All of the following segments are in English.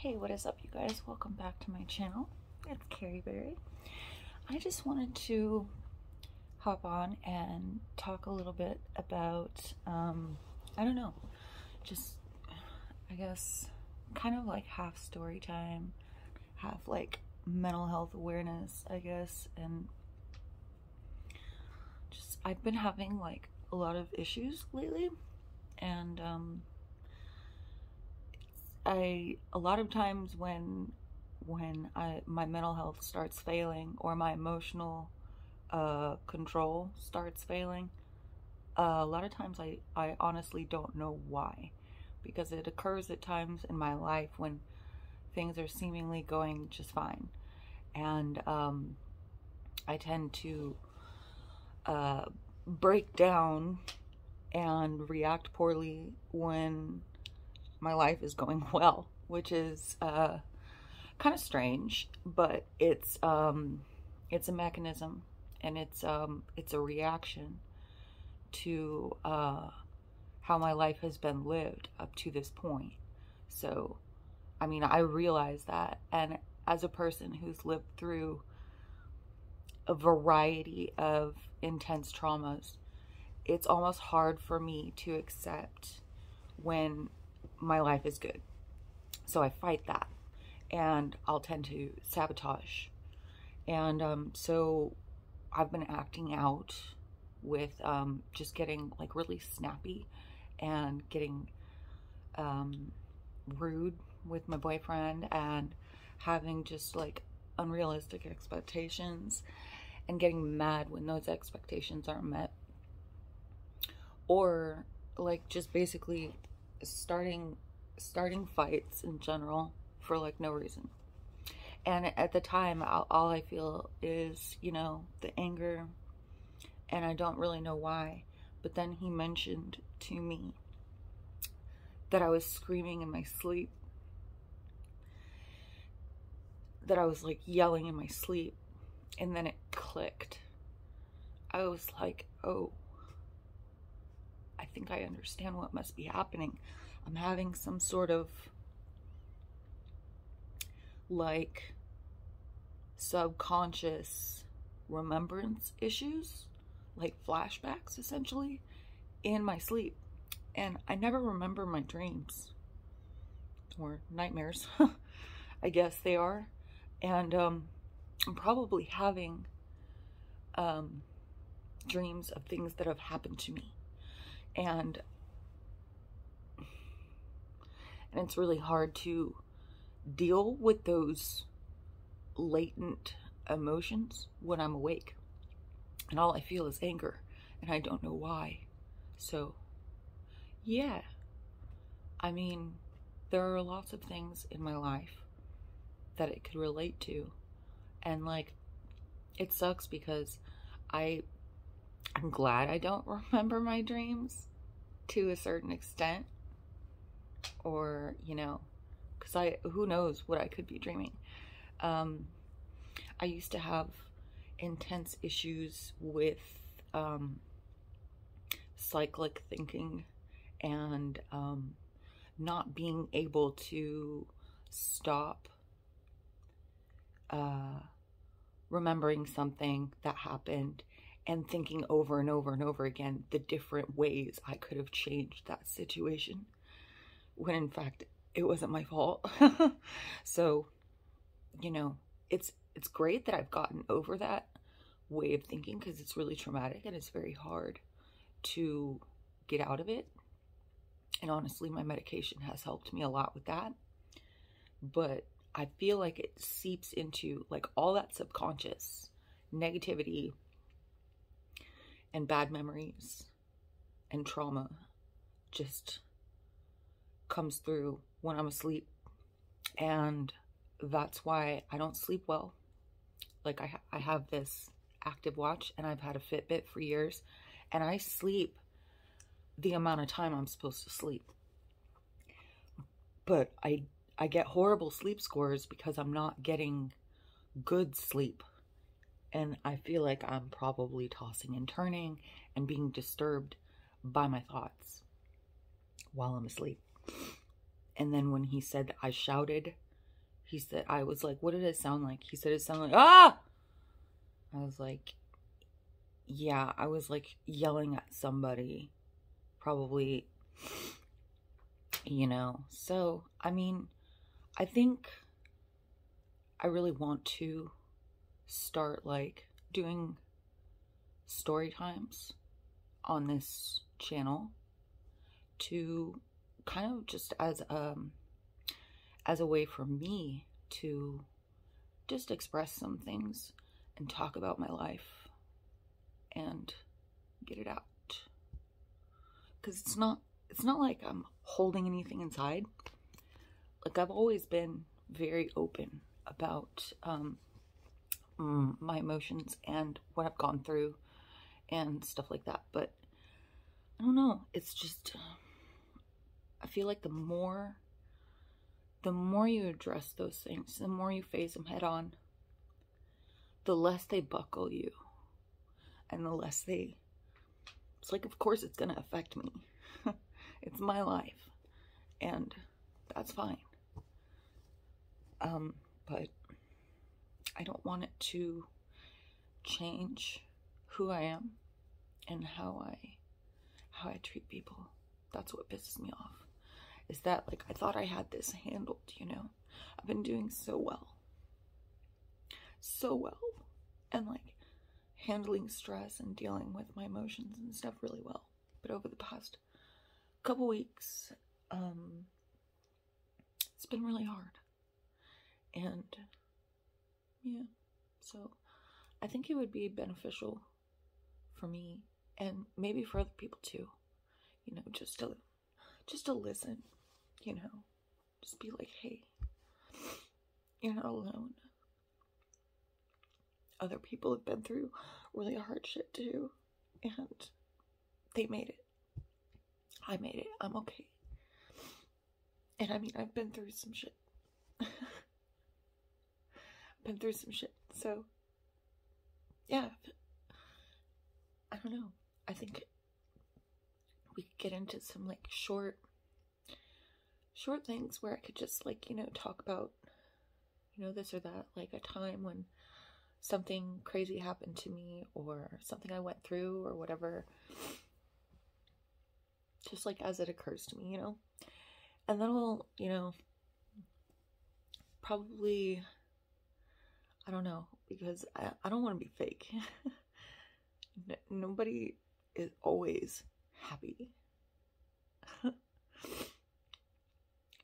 Hey, what is up, you guys? Welcome back to my channel. It's Keri. I just wanted to hop on and talk a little bit about, I don't know, just, I guess, kind of like half story time, half like mental health awareness, I guess, and just, I've been having like a lot of issues lately, and, a lot of times when my mental health starts failing, or my emotional control starts failing, a lot of times I honestly don't know why, because it occurs at times in my life when things are seemingly going just fine, and I tend to break down and react poorly when my life is going well, which is kind of strange, but it's a mechanism, and it's a reaction to how my life has been lived up to this point. So, I mean, I realize that, and as a person who's lived through a variety of intense traumas, it's almost hard for me to accept when my life is good. So I fight that, and I'll tend to sabotage. And so I've been acting out with just getting like really snappy and getting rude with my boyfriend, and having just like unrealistic expectations, and getting mad when those expectations aren't met, or like just basically starting fights in general for like no reason. And at the time, all I feel is, you know, the anger, and I don't really know why. But then he mentioned to me that I was screaming in my sleep, that I was like yelling in my sleep, and then it clicked. I was like, oh, I think I understand what must be happening. I'm having some sort of like subconscious remembrance issues, like flashbacks essentially, in my sleep. And I never remember my dreams, or nightmares, I guess they are. And I'm probably having dreams of things that have happened to me. And it's really hard to deal with those latent emotions when I'm awake. And all I feel is anger, and I don't know why. So, yeah. I mean, there are lots of things in my life that it could relate to. And like, it sucks because I'm glad I don't remember my dreams to a certain extent, or, you know, because who knows what I could be dreaming. I used to have intense issues with cyclic thinking, and not being able to stop remembering something that happened, and thinking over and over and over again the different ways I could have changed that situation, when in fact it wasn't my fault. So, you know, it's great that I've gotten over that way of thinking, because it's really traumatic and it's very hard to get out of it. And honestly, my medication has helped me a lot with that. But I feel like it seeps into like all that subconscious negativity and bad memories and trauma just comes through when I'm asleep. And that's why I don't sleep well. Like, I have this active watch, and I've had a Fitbit for years, and I sleep the amount of time I'm supposed to sleep. But I get horrible sleep scores because I'm not getting good sleep. And I feel like I'm probably tossing and turning and being disturbed by my thoughts while I'm asleep. And then when he said I shouted He said, I was like, what did it sound like? He said, it sounded like, ah! I was like, yeah, I was like yelling at somebody, probably, So, I mean, I think I really want to start like doing story times on this channel to kind of just as a way for me to just express some things and talk about my life and get it out. Because it's not like I'm holding anything inside. Like, I've always been very open about my emotions and what I've gone through and stuff like that. But I don't know. It's just, I feel like the more you address those things, the more you face them head on, the less they buckle you. And the less it's like, of course it's going to affect me. It's my life. And that's fine. But I don't want it to change who I am and how I treat people. That's what pisses me off. Is that, like, I thought I had this handled, I've been doing so well. So well. And, like, handling stress and dealing with my emotions and stuff really well. But over the past couple weeks, it's been really hard. And, yeah. So, I think it would be beneficial for me and maybe for other people too. Just to listen, just be like, hey, you're not alone. Other people have been through really hard shit too, and they made it. I made it. I'm okay. And I mean, I've been through some shit. So, yeah. I don't know. I think we could get into some, like, short things where I could just, like, talk about, this or that, like a time when something crazy happened to me or something I went through or whatever, just like as it occurs to me, and then we'll, probably, I don't know, because I don't want to be fake. Nobody is always happy.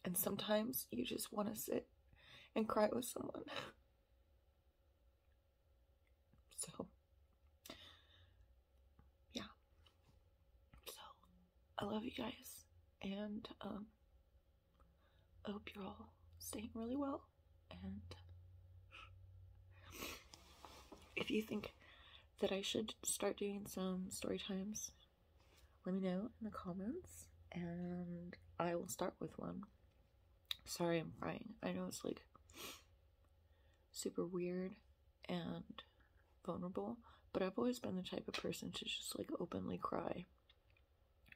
And sometimes you just want to sit and cry with someone. So, yeah. So, I love you guys. And, I hope you're all staying really well. And if you think that I should start doing some story times, let me know in the comments. And I will start with one. Sorry, I'm crying. I know it's like super weird and vulnerable, but I've always been the type of person to just like openly cry.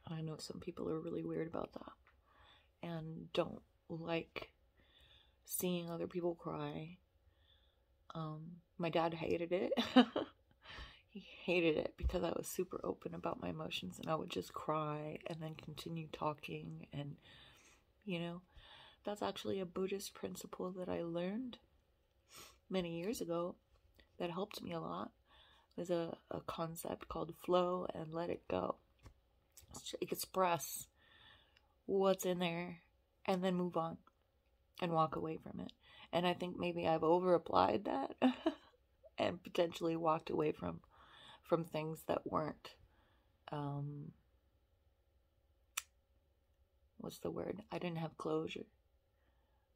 I know some people are really weird about that and don't like seeing other people cry. My dad hated it. He hated it because I was super open about my emotions and I would just cry and then continue talking. And that's actually a Buddhist principle that I learned many years ago that helped me a lot. There's a concept called flow and let it go. Express what's in there and then move on and walk away from it. And I think maybe I've over applied that and potentially walked away from things that weren't, what's the word? I didn't have closure.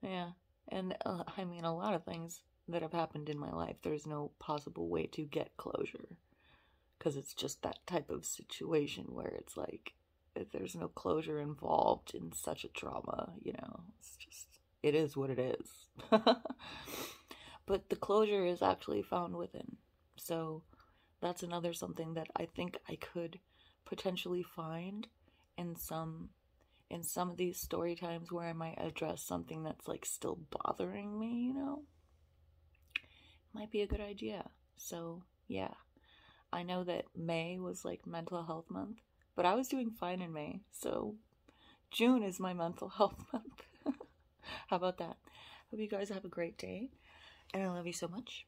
Yeah. And I mean, a lot of things that have happened in my life, there's no possible way to get closure. Because it's just that type of situation where it's like, if there's no closure involved in such a trauma, it's just, it is what it is. But the closure is actually found within. So that's another something that I think I could potentially find in some in some of these story times where I might address something that's like still bothering me, you know, might be a good idea. So yeah, I know that May was like mental health month, but I was doing fine in May, so June is my mental health month. How about that? Hope you guys have a great day, and I love you so much.